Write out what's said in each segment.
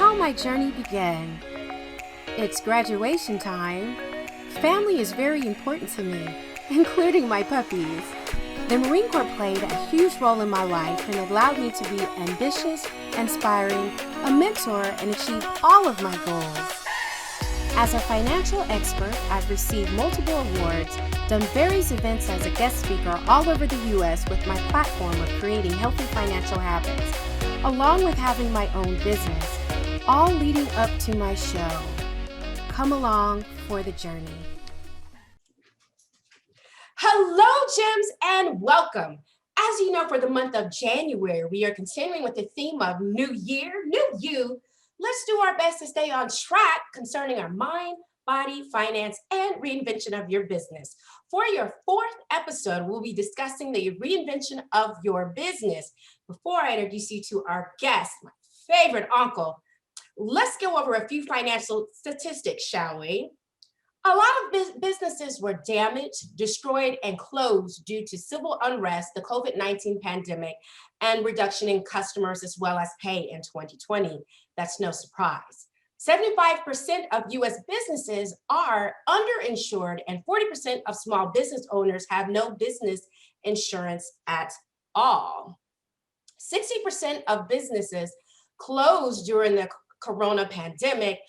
How my journey began. It's graduation time. Family is very important to me, including my puppies. The Marine Corps played a huge role in my life and allowed me to be ambitious, inspiring, a mentor, and achieve all of my goals. As a financial expert, I've received multiple awards, done various events as a guest speaker all over the U.S. with my platform of creating healthy financial habits, along with having my own business, all leading up to my show. Come along for the journey. Hello, Gems, and welcome. As you know, for the month of January, we are continuing with the theme of New Year, New You. Let's do our best to stay on track concerning our mind, body, finance, and reinvention of your business. For your fourth episode, we'll be discussing the reinvention of your business. Before I introduce you to our guest, my favorite uncle, let's go over a few financial statistics, shall we? A lot of businesses were damaged, destroyed, and closed due to civil unrest, the COVID-19 pandemic, and reduction in customers as well as pay in 2020. That's no surprise. 75% of U.S. businesses are underinsured, and 40% of small business owners have no business insurance at all. 60% of businesses closed during the corona pandemic.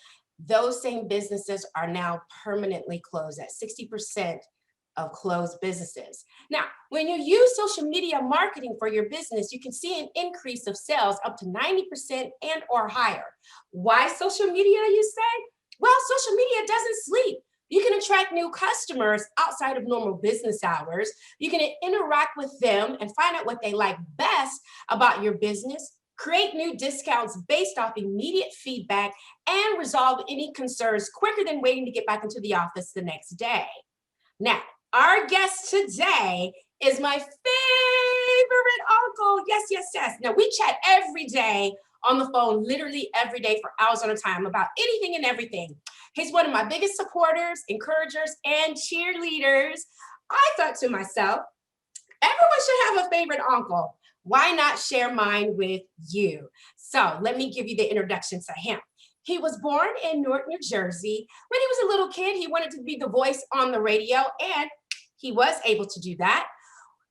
Those same businesses are now permanently closed at 60% of closed businesses. Now, when you use social media marketing for your business, you can see an increase of sales up to 90% and or higher. Why social media, you say? Well, social media doesn't sleep. You can attract new customers outside of normal business hours. You can interact with them and find out what they like best about your business, create new discounts based off immediate feedback, and resolve any concerns quicker than waiting to get back into the office the next day. Now, our guest today is my favorite uncle. Yes, yes, yes. Now, we chat every day on the phone, literally every day for hours at a time about anything and everything. He's one of my biggest supporters, encouragers, and cheerleaders. I thought to myself, everyone should have a favorite uncle. Why not share mine with you? So let me give you the introduction to him. He was born in Newark, New Jersey. When he was a little kid, he wanted to be the voice on the radio, and he was able to do that.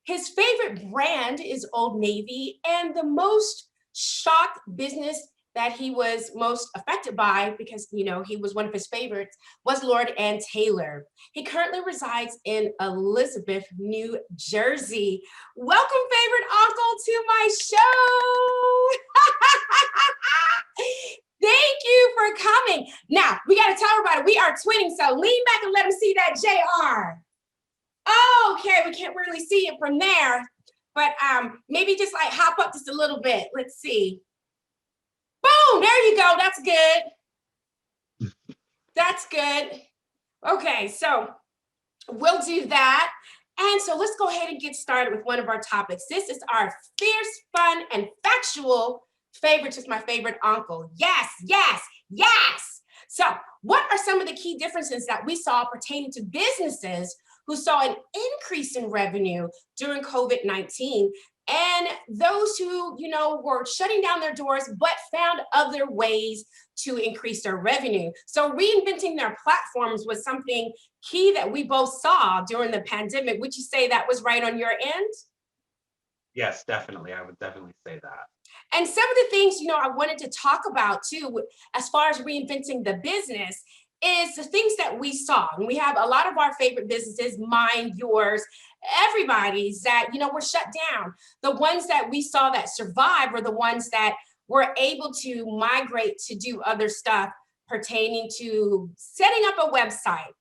His favorite brand is Old Navy, and the most shocked business that he was most affected by, because he was one of his favorites, was Lord and Taylor. He currently resides in Elizabeth, New Jersey. Welcome, favorite uncle, to my show. Thank you for coming. Now, we got to tell everybody we are twinning, so lean back and let them see that JR. Okay, we can't really see it from there, but maybe just like hop up just a little bit. Let's see. Boom, there you go. That's good. That's good. Okay, so we'll do that. And so let's go ahead and get started with one of our topics. This is our fierce, fun, and factual favorite, just my favorite uncle. Yes, yes, yes. So what are some of the key differences that we saw pertaining to businesses who saw an increase in revenue during COVID-19? And those who, were shutting down their doors, but found other ways to increase their revenue. So reinventing their platforms was something key that we both saw during the pandemic. Would you say that was right on your end? Yes, definitely. I would definitely say that. And some of the things, I wanted to talk about too, as far as reinventing the business, is the things that we saw. And we have a lot of our favorite businesses, mine, yours, everybody's, that, were shut down. The ones that we saw that survived were the ones that were able to migrate to do other stuff pertaining to setting up a website,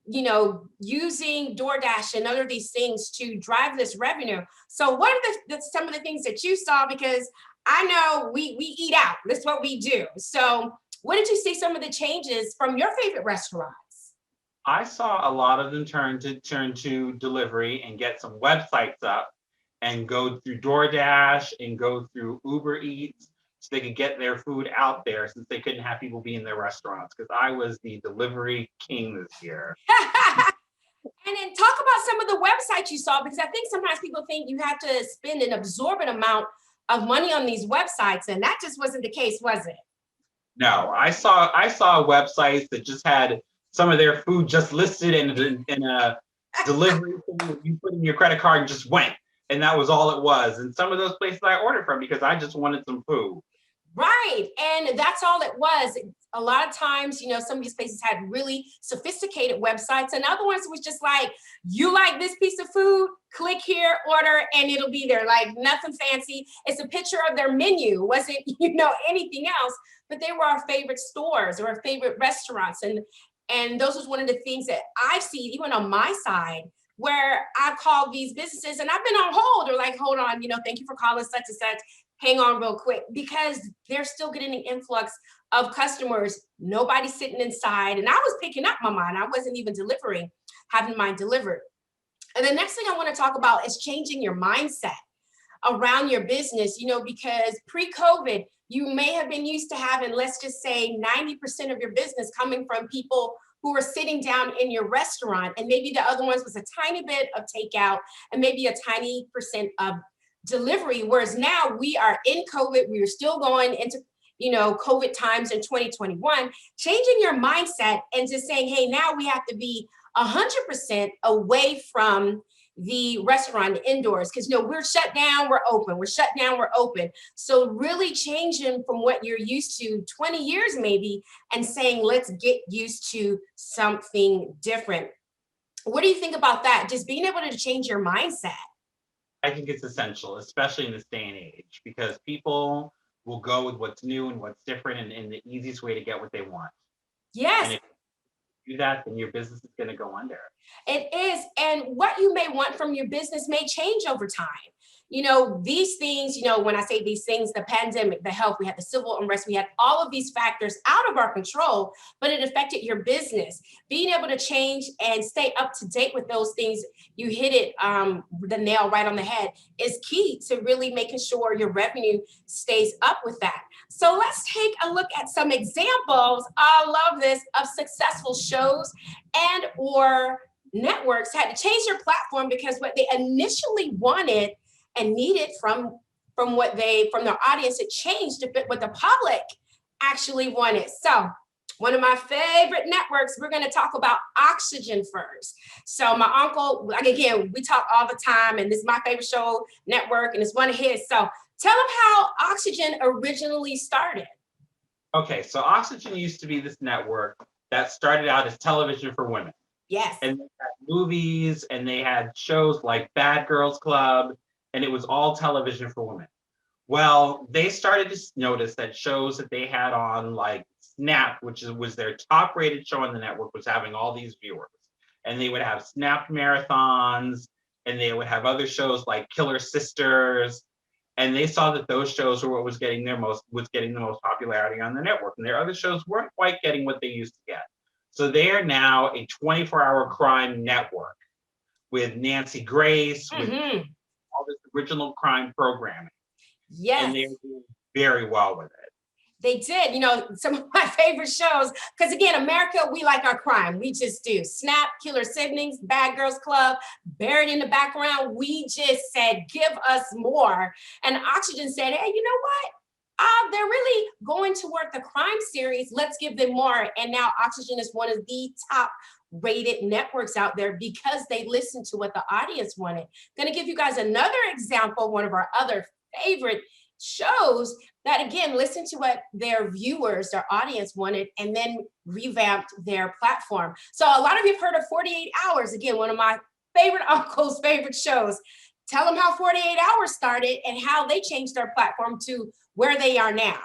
using DoorDash and other these things to drive this revenue. So what are some of the things that you saw? Because I know we eat out. That's what we do. So what did you see some of the changes from your favorite restaurants? I saw a lot of them turn to delivery and get some websites up and go through DoorDash and go through Uber Eats so they could get their food out there, since they couldn't have people be in their restaurants, because I was the delivery king this year. And then talk about some of the websites you saw, because I think sometimes people think you have to spend an absorbent amount of money on these websites, and that just wasn't the case, was it? No, I saw websites that just had some of their food just listed in a delivery thing where you put in your credit card and just went, and that was all it was. And some of those places I ordered from because I just wanted some food. Right. And that's all it was. A lot of times, some of these places had really sophisticated websites, and other ones was just like, you like this piece of food, click here, order, and it'll be there. Like nothing fancy. It's a picture of their menu. It wasn't, anything else, but they were our favorite stores or our favorite restaurants. And those was one of the things that I've seen even on my side where I called these businesses and I've been on hold. They're like, hold on, thank you for calling such and such. Hang on real quick, because they're still getting an influx of customers. Nobody's sitting inside. And I was picking up my mine. I wasn't even delivering, having mine delivered. And the next thing I want to talk about is changing your mindset around your business, because pre-COVID, you may have been used to having, let's just say 90% of your business coming from people who were sitting down in your restaurant. And maybe the other ones was a tiny bit of takeout and maybe a tiny percent of delivery. Whereas now we are in COVID, we are still going into COVID times in 2021, changing your mindset and just saying, hey, now we have to be 100% away from the restaurant indoors, because we're shut down, we're open, we're shut down, we're open. So really changing from what you're used to 20 years maybe and saying, let's get used to something different. What do you think about that? Just being able to change your mindset. I think it's essential, especially in this day and age, because people will go with what's new and what's different and the easiest way to get what they want. Yes. And if you do that, then your business is going to go under. It is. And what you may want from your business may change over time. These things, when I say these things, the pandemic, the health, we had the civil unrest, we had all of these factors out of our control, but it affected your business. Being able to change and stay up to date with those things, you hit it, the nail right on the head, is key to really making sure your revenue stays up with that. So let's take a look at some examples. I love this, of successful shows and or networks had to change their platform because what they initially wanted and needed from their audience, it changed to fit what the public actually wanted. So one of my favorite networks, we're going to talk about Oxygen first. So my uncle, like, again, we talk all the time, and this is my favorite show network, and it's one of his. So tell them how Oxygen originally started. Okay, so Oxygen used to be this network that started out as television for women. Yes. And they had movies and they had shows like Bad Girls Club, and it was all television for women. Well, they started to notice that shows that they had on, like Snap, which was their top rated show on the network, was having all these viewers. And they would have Snap marathons, and they would have other shows like Killer Sisters. And they saw that those shows were what was getting the most popularity on the network. And their other shows weren't quite getting what they used to get. So they are now a 24-hour crime network with Nancy Grace, with all this original crime programming. Yes. And they're doing very well with it. They did. Some of my favorite shows, because again, America, we like our crime. We just do. Snap, Killer Siblings, Bad Girls Club, Buried in the Background. We just said, give us more. And Oxygen said, hey, you know what? They're really going toward the crime series. Let's give them more. And now Oxygen is one of the top rated networks out there because they listened to what the audience wanted. I'm going to give you guys another example, one of our other favorite shows that, again, listened to what their viewers, their audience wanted, and then revamped their platform. So a lot of you have heard of 48 Hours. Again, one of my favorite uncle's favorite shows. Tell them how 48 Hours started and how they changed their platform to where they are now.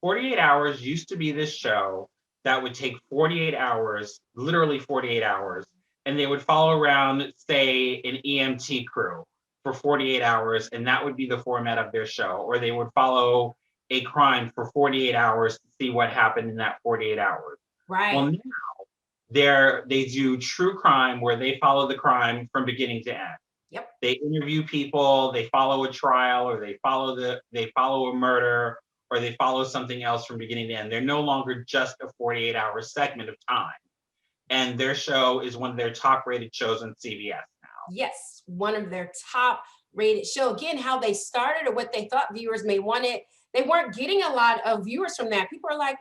48 Hours used to be this show that would take 48 hours, literally 48 hours, and they would follow around, say, an EMT crew for 48 hours, and that would be the format of their show. Or they would follow a crime for 48 hours to see what happened in that 48 hours. Right. Well, now they do true crime where they follow the crime from beginning to end. Yep. They interview people, they follow a trial, or they follow a murder, or they follow something else from beginning to end. They're no longer just a 48-hour segment of time. And their show is one of their top rated shows on CBS now. Yes, one of their top rated show. Again, how they started or what they thought viewers may want it. they weren't getting a lot of viewers from that. People are like,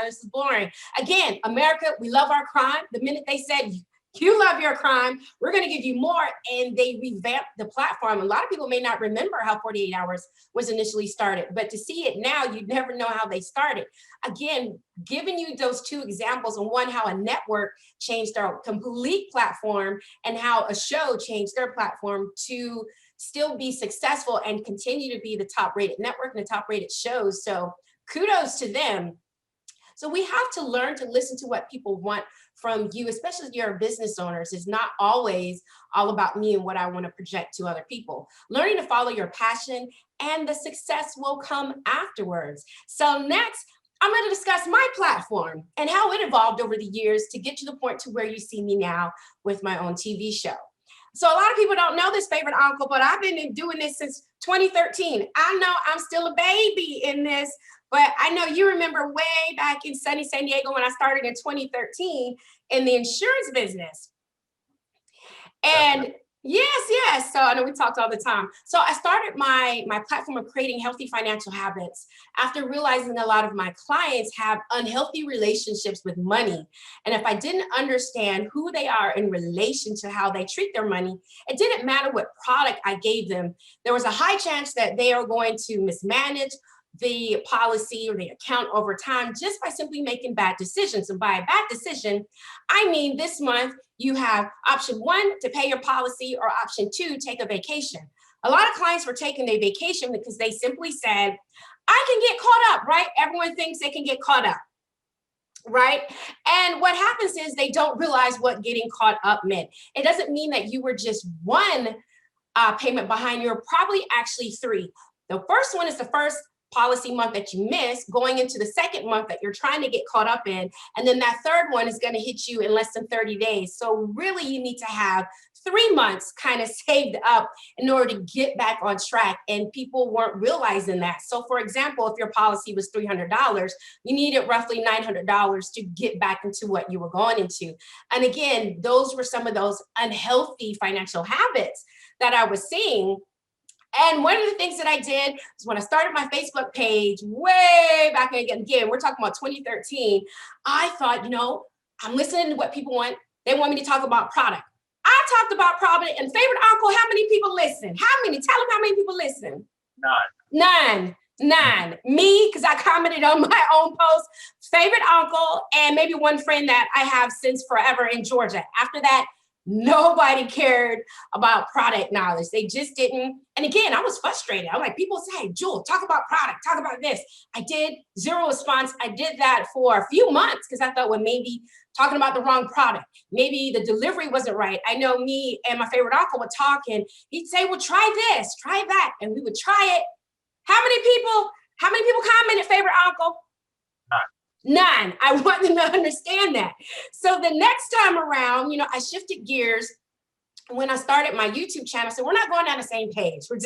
this is boring. Again, America, we love our crime. The minute they said, you love your crime, we're going to give you more. And they revamped the platform. A lot of people may not remember how 48 Hours was initially started, but to see it now, you'd never know how they started. Again, giving you those two examples, and one, how a network changed their complete platform, and how a show changed their platform to still be successful and continue to be the top rated network and the top rated shows. So kudos to them. So we have to learn to listen to what people want from you, especially if you're business owners. It's not always all about me and what I want to project to other people. Learning to follow your passion, and the success will come afterwards. So next, I'm going to discuss my platform and how it evolved over the years to get to the point to where you see me now with my own TV show. So a lot of people don't know this, favorite uncle, but I've been doing this since 2013. I know I'm still a baby in this, but I know you remember way back in sunny San Diego when I started in 2013 in the insurance business. And yes. So I know we talked all the time. So I started my platform of creating healthy financial habits after realizing a lot of my clients have unhealthy relationships with money. And if I didn't understand who they are in relation to how they treat their money, it didn't matter what product I gave them. There was a high chance that they are going to mismanage the policy or the account over time just by simply making bad decisions. And by a bad decision, I mean this month you have option 1 to pay your policy, or option 2, take a vacation. A lot of clients were taking their vacation because they simply said, I can get caught up, right? Everyone thinks they can get caught up, right? And what happens is they don't realize what getting caught up meant. It doesn't mean that you were just one payment behind. You're probably actually 3. The first one is the first policy month that you miss, going into the second month that you're trying to get caught up in. And then that third one is going to hit you in less than 30 days. So really you need to have 3 months kind of saved up in order to get back on track. And people weren't realizing that. So for example, if your policy was $300, you needed roughly $900 to get back into what you were going into. And again, those were some of those unhealthy financial habits that I was seeing. And one of the things that I did is when I started my Facebook page way back again, we're talking about 2013, I thought, I'm listening to what people want. They want me to talk about product. I talked about product, and favorite uncle, how many people listen? How many? Tell them how many people listen. None. Me, because I commented on my own post, favorite uncle, and maybe one friend that I have since forever in Georgia. After that, nobody cared about product knowledge. They just didn't. And again, I was frustrated. I'm like, people say, Jewel, talk about product, talk about this. I did, 0 response. I did that for a few months because I thought, well, maybe talking about the wrong product. Maybe the delivery wasn't right. I know me and my favorite uncle would talk, and he'd say, well, try this, try that. And we would try it. How many people commented favorite uncle? None. I want them to understand that. So the next time around, I shifted gears when I started my YouTube channel. So we're not going down the same page. We're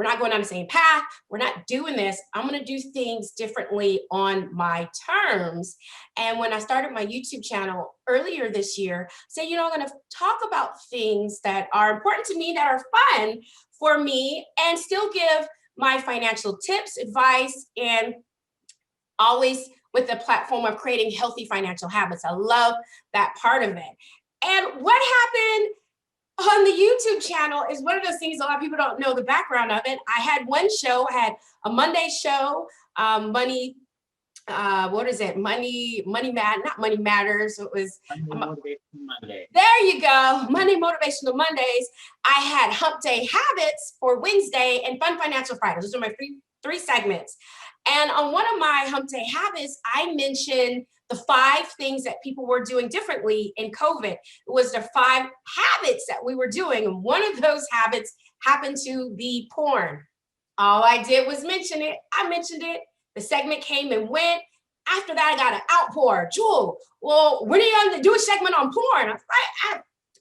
not going down the same path. We're not doing this. I'm going to do things differently on my terms. And when I started my YouTube channel earlier this year, I'm going to talk about things that are important to me, that are fun for me, and still give my financial tips, advice, and always with the platform of creating healthy financial habits. I love that part of it. And what happened on the YouTube channel is one of those things a lot of people don't know the background of it. I had one show, I had a Monday show, not Money Matters. It was Motivational Monday. There you go, Monday Motivational Mondays. I had Hump Day Habits for Wednesday and Fun Financial Fridays. Those are my three segments. And on one of my Hump Day Habits, I mentioned the 5 things that people were doing differently in COVID. It was the 5 habits that we were doing. And one of those habits happened to be porn. All I did was mention it. I mentioned it. The segment came and went. After that, I got an outpour. Jewel, well, when are you going to do a segment on porn?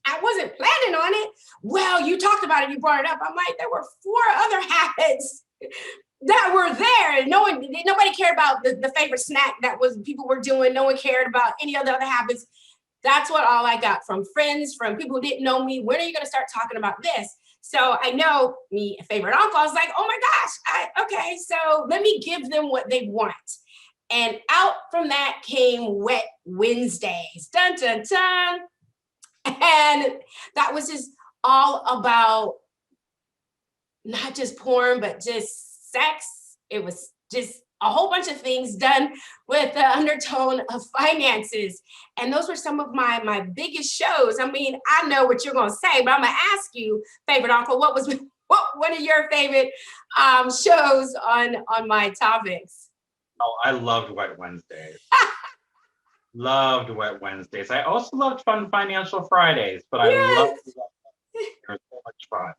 I wasn't planning on it. Well, you talked about it. You brought it up. I'm like, there were 4 other habits that were there. Nobody cared about the favorite snack that was people were doing. No one cared about any of the other habits. That's what all I got from friends, from people who didn't know me. When are you going to start talking about this? So I know me, favorite uncle, I was like, oh my gosh, okay, so let me give them what they want. And out from that came Wet Wednesdays. Dun, dun, dun. And that was just all about not just porn, but just sex. It was just a whole bunch of things done with the undertone of finances. And those were some of my biggest shows. I mean, I know what you're gonna say, but I'm gonna ask you, favorite uncle, what was what one of your favorite shows on my topics? Oh, I loved Wet Wednesdays. Loved Wet Wednesdays. I also loved Fun Financial Fridays, but I Yes. loved them. They were so much fun.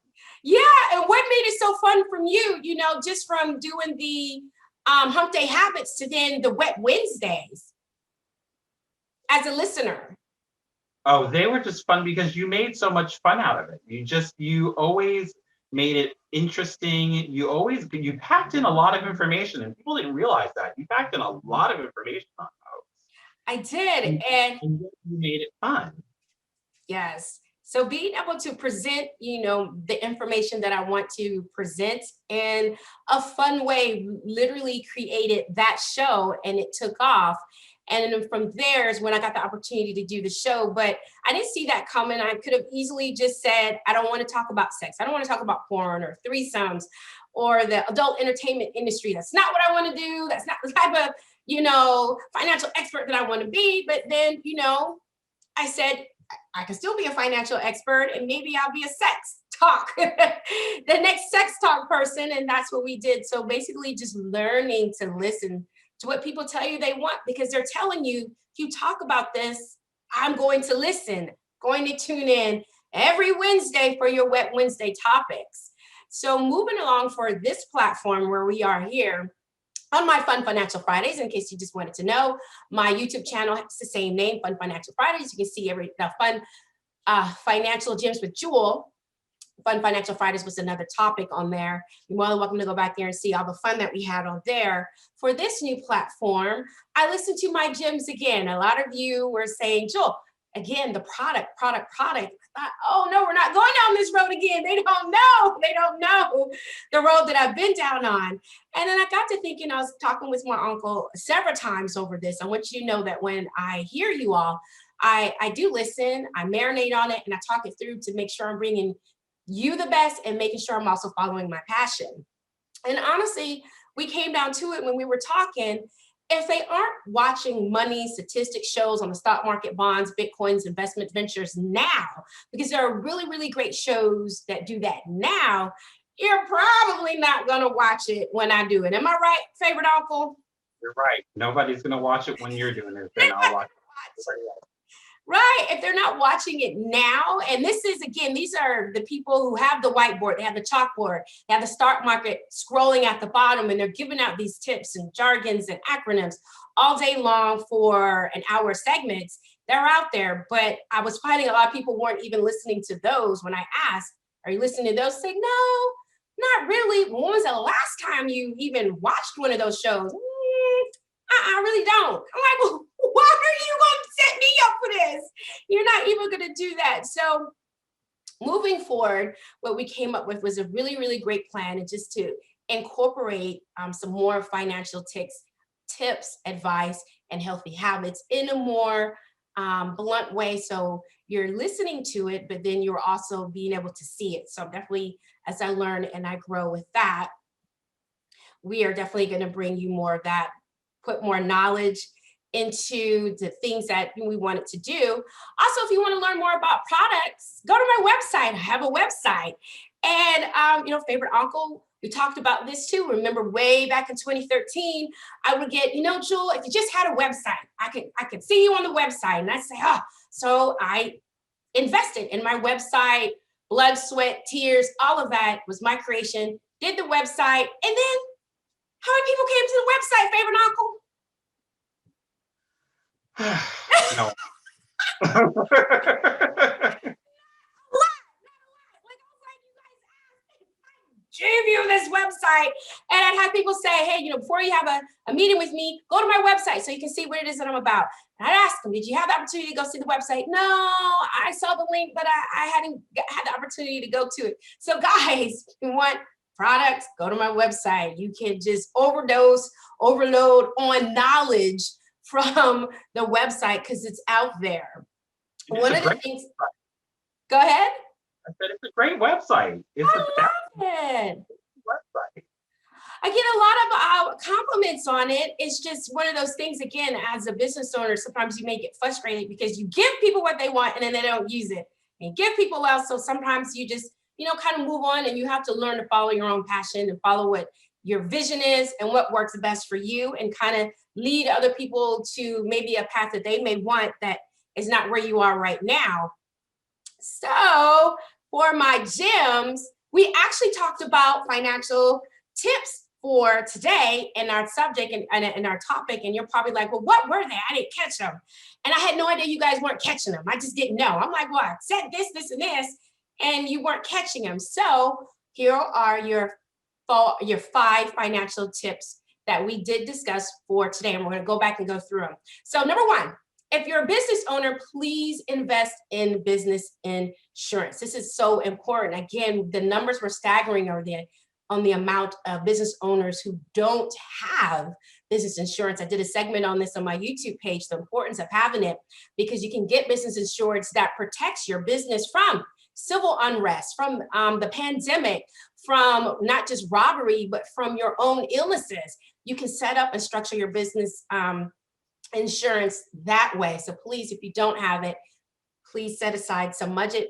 Yeah, and what made it so fun from you, just from doing the Hump Day Habits to then the Wet Wednesdays as a listener? Oh, they were just fun because you made so much fun out of it. You always made it interesting. You packed in a lot of information, and people didn't realize that. You packed in a lot of information on I did, those. and And you made it fun. yes. So being able to present, the information that I want to present in a fun way literally created that show and it took off. And then from there is when I got the opportunity to do the show. But I didn't see that coming. I could have easily just said, I don't want to talk about sex. I don't want to talk about porn or threesomes or the adult entertainment industry. That's not what I want to do. That's not the type of, financial expert that I want to be. But then, I said, I can still be a financial expert and maybe I'll be a sex talk, the next sex talk person. And that's what we did. So basically just learning to listen to what people tell you they want because they're telling you, if you talk about this, I'm going to listen, going to tune in every Wednesday for your Wet Wednesday topics. So moving along for this platform where we are here, on my Fun Financial Fridays, in case you just wanted to know, my YouTube channel has the same name, Fun Financial Fridays. You can see the fun financial gems with Jewel. Fun Financial Fridays was another topic on there. You're more than welcome to go back there and see all the fun that we had on there. For this new platform, I listened to my gems again. A lot of you were saying, Jewel, again, the product. I thought, oh no, we're not going down this road again. They don't know. They don't know the road that I've been down on. And then I got to thinking, I was talking with my uncle several times over this. I want you to know that when I hear you all, I do listen, I marinate on it, and I talk it through to make sure I'm bringing you the best and making sure I'm also following my passion. And honestly, we came down to it when we were talking. If they aren't watching money statistics shows on the stock market, bonds, Bitcoins, investment ventures now, because there are really, really great shows that do that now, you're probably not going to watch it when I do it. Am I right, favorite uncle? You're right. Nobody's going to watch it when you're doing it. Then I'll watch it. Right. If they're not watching it now, and this is, again, these are the people who have the whiteboard, they have the chalkboard, they have the stock market scrolling at the bottom, and they're giving out these tips and jargons and acronyms all day long for an hour segments. They're out there. But I was finding a lot of people weren't even listening to those. When I asked, are you listening to those? Say, no, not really. When was the last time you even watched one of those shows? I really don't. I'm like, well, why are you going to set me up for this? You're not even going to do that. So moving forward, what we came up with was a really, really great plan, and just to incorporate some more financial tips, advice, and healthy habits in a more blunt way. So you're listening to it, but then you're also being able to see it. So definitely, as I learn and I grow with that, we are definitely going to bring you more of that, put more knowledge into the things that we wanted to do. Also, if you want to learn more about products, go to my website. I have a website. And, favorite uncle, we talked about this too. Remember way back in 2013, I would get, Jewel, if you just had a website, I could see you on the website. And I'd say, so I invested in my website, blood, sweat, tears, all of that was my creation, did the website. And then how many people came to the website, favorite uncle? No. Gave you this website and it have people say, hey, before you have a meeting with me, go to my website so you can see what it is that I'm about. And I'd ask them, did you have the opportunity to go see the website? No, I saw the link, but I hadn't had the opportunity to go to it. So guys, if you want products, go to my website. You can just overload on knowledge from the website because it's out there. One of the things, go ahead. I said it's a great website. It's I love it. Website. I get a lot of compliments on it. It's just one of those things, again, as a business owner, sometimes you may get frustrated because you give people what they want and then they don't use it. And give people else. So sometimes you just, kind of move on, and you have to learn to follow your own passion and follow what your vision is and what works best for you, and kind of lead other people to maybe a path that they may want that is not where you are right now. So for my gems, we actually talked about financial tips for today in our subject and our topic. And you're probably like, well, what were they? I didn't catch them. And I had no idea you guys weren't catching them. I just didn't know. I'm like, well, I said this, and this, and you weren't catching them. So here are your 5 financial tips that we did discuss for today. And we're going to go back and go through them. So number 1, if you're a business owner, please invest in business insurance. This is so important. Again, the numbers were staggering on the amount of business owners who don't have business insurance. I did a segment on this on my YouTube page, the importance of having it, because you can get business insurance that protects your business from civil unrest, from the pandemic, from not just robbery, but from your own illnesses. You can set up and structure your business insurance that way. So please, if you don't have it, please set aside some money,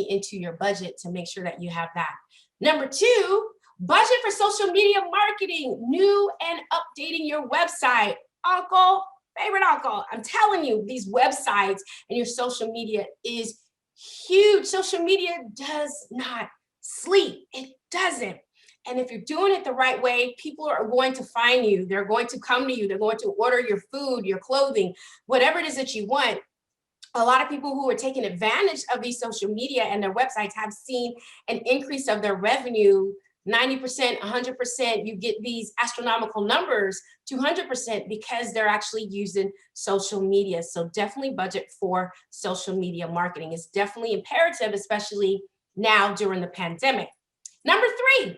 into your budget to make sure that you have that. Number 2, budget for social media marketing, new and updating your website. Favorite uncle, I'm telling you, these websites and your social media is huge. Social media does not sleep. It doesn't. And if you're doing it the right way, people are going to find you. They're going to come to you. They're going to order your food, your clothing, whatever it is that you want. A lot of people who are taking advantage of these social media and their websites have seen an increase of their revenue, 90%, 100%. You get these astronomical numbers, 200%, because they're actually using social media. So definitely budget for social media marketing. It's definitely imperative, especially now during the pandemic. Number 3,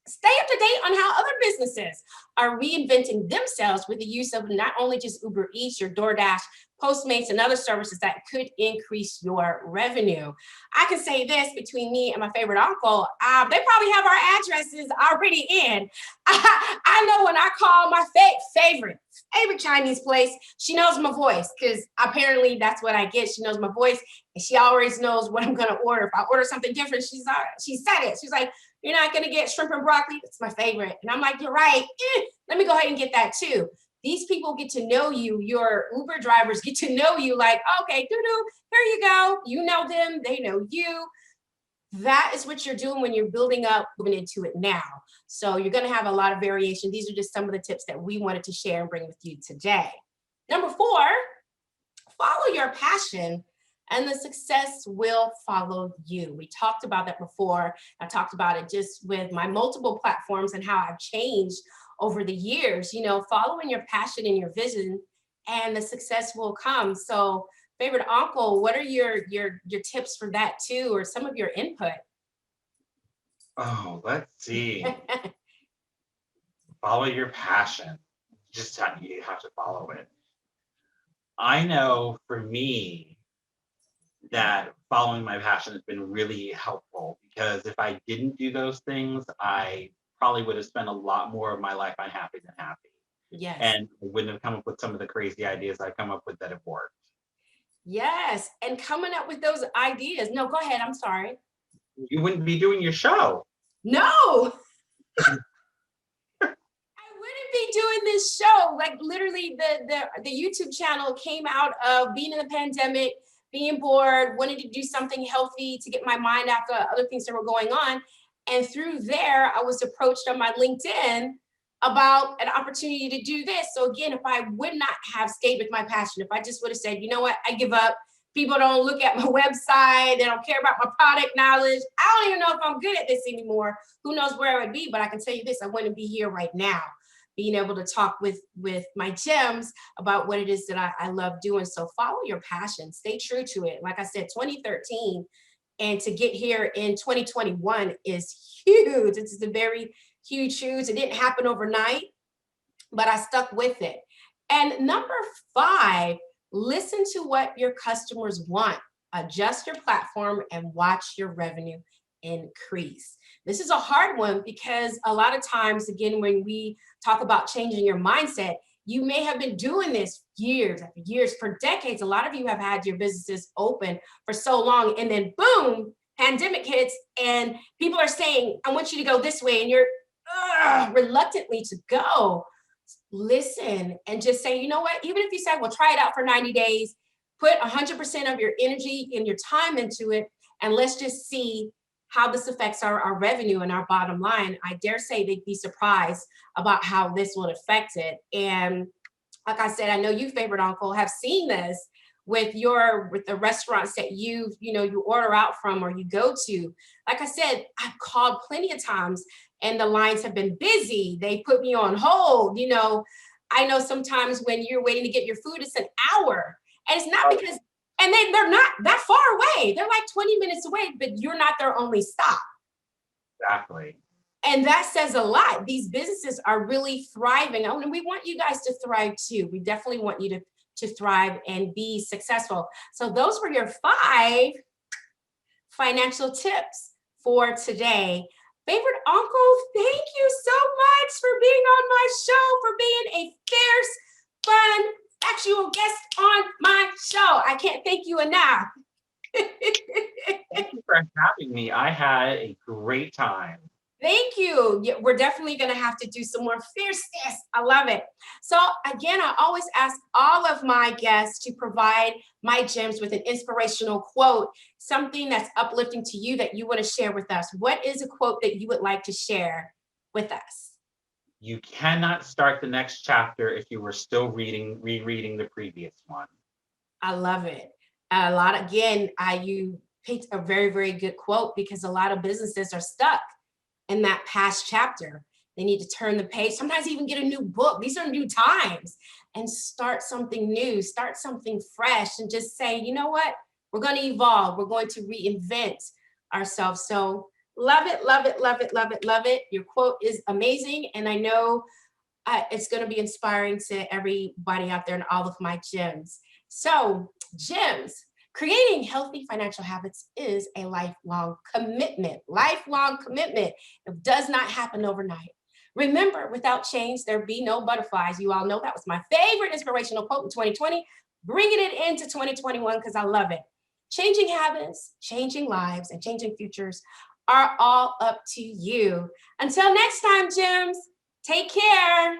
stay up to date on how other businesses are reinventing themselves with the use of not only just Uber Eats, your DoorDash, Postmates, and other services that could increase your revenue. I can say this, between me and my favorite uncle, they probably have our addresses already in. I know when I call my favorite Chinese place, she knows my voice, because apparently that's what I get. She knows my voice, and she always knows what I'm going to order. If I order something different, she said it. She's like, you're not going to get shrimp and broccoli? It's my favorite. And I'm like, you're right. Let me go ahead and get that too. These people get to know you. Your Uber drivers get to know you, like, okay, here you go. You know them. They know you. That is what you're doing when you're building up, moving into it now. So you're going to have a lot of variation. These are just some of the tips that we wanted to share and bring with you today. Number 4, follow your passion, and the success will follow you. We talked about that before. I talked about it just with my multiple platforms and how I've changed over the years, following your passion and your vision, and the success will come. So favorite uncle, what are your tips for that too, or some of your input? Oh, let's see. Follow your passion. You have to follow it. I know for me that following my passion has been really helpful, because if I didn't do those things, I probably would have spent a lot more of my life unhappy than happy. Yes. And wouldn't have come up with some of the crazy ideas I've come up with that have worked. Yes. And coming up with those ideas. No, go ahead. I'm sorry. You wouldn't be doing your show. No. I wouldn't be doing this show. Like, literally the YouTube channel came out of being in the pandemic, being bored, wanting to do something healthy to get my mind after other things that were going on. And through there, I was approached on my LinkedIn about an opportunity to do this. So again, if I would not have stayed with my passion, if I just would have said, you know what, I give up, People don't look at my website. They don't care about my product knowledge. I don't even know if I'm good at this anymore. Who knows where I would be? But I can tell you this, I wouldn't be here right now, being able to talk with my gems about what it is that I love doing. So follow your passion, stay true to it. Like I said, 2013 and to get here in 2021 is huge. It's a very huge shoes. It didn't happen overnight, but I stuck with it. And number 5, listen to what your customers want. Adjust your platform and watch your revenue increase. This is a hard one because a lot of times, again, when we talk about changing your mindset, you may have been doing this years after years, for decades. A lot of you have had your businesses open for so long, and then boom, pandemic hits, and people are saying, I want you to go this way, and you're reluctantly to go. Listen and just say, you know what, even if you say, well, try it out for 90 days, put 100% of your energy and your time into it, and let's just see how this affects our revenue and our bottom line. I dare say they'd be surprised about how this would affect it. And like I said, I know you, favorite uncle, have seen this with the restaurants that you order out from or you go to. Like I said, I've called plenty of times and the lines have been busy. They put me on hold. I know sometimes when you're waiting to get your food, it's an hour. And it's not because, and then they're not that far away. They're like 20 minutes away, but you're not their only stop. Exactly. And that says a lot. These businesses are really thriving. And we want you guys to thrive too. We definitely want you to thrive and be successful. So those were your 5 financial tips for today. Favorite uncle, thank you so much for being on my show, for being a fierce, fun, actual guest on my show. I can't thank you enough. Thank you for having me. I had a great time. Thank you. Yeah, we're definitely going to have to do some more fierceness. I love it. So again, I always ask all of my guests to provide my gems with an inspirational quote, something that's uplifting to you that you want to share with us. What is a quote that you would like to share with us? You cannot start the next chapter if you were still rereading the previous one. I love it. You picked a very, very good quote because a lot of businesses are stuck in that past chapter. They need to turn the page, sometimes even get a new book. These are new times, and start something new, start something fresh, and just say, you know what? We're going to evolve. We're going to reinvent ourselves. So love it, love it, love it, love it, love it. Your quote is amazing. And I know it's going to be inspiring to everybody out there and all of my gems. So gems, creating healthy financial habits is a lifelong commitment. Lifelong commitment. It does not happen overnight. Remember, without change, there be no butterflies. You all know that was my favorite inspirational quote in 2020. Bringing it into 2021 because I love it. Changing habits, changing lives, and changing futures are all up to you. Until next time, gems, take care.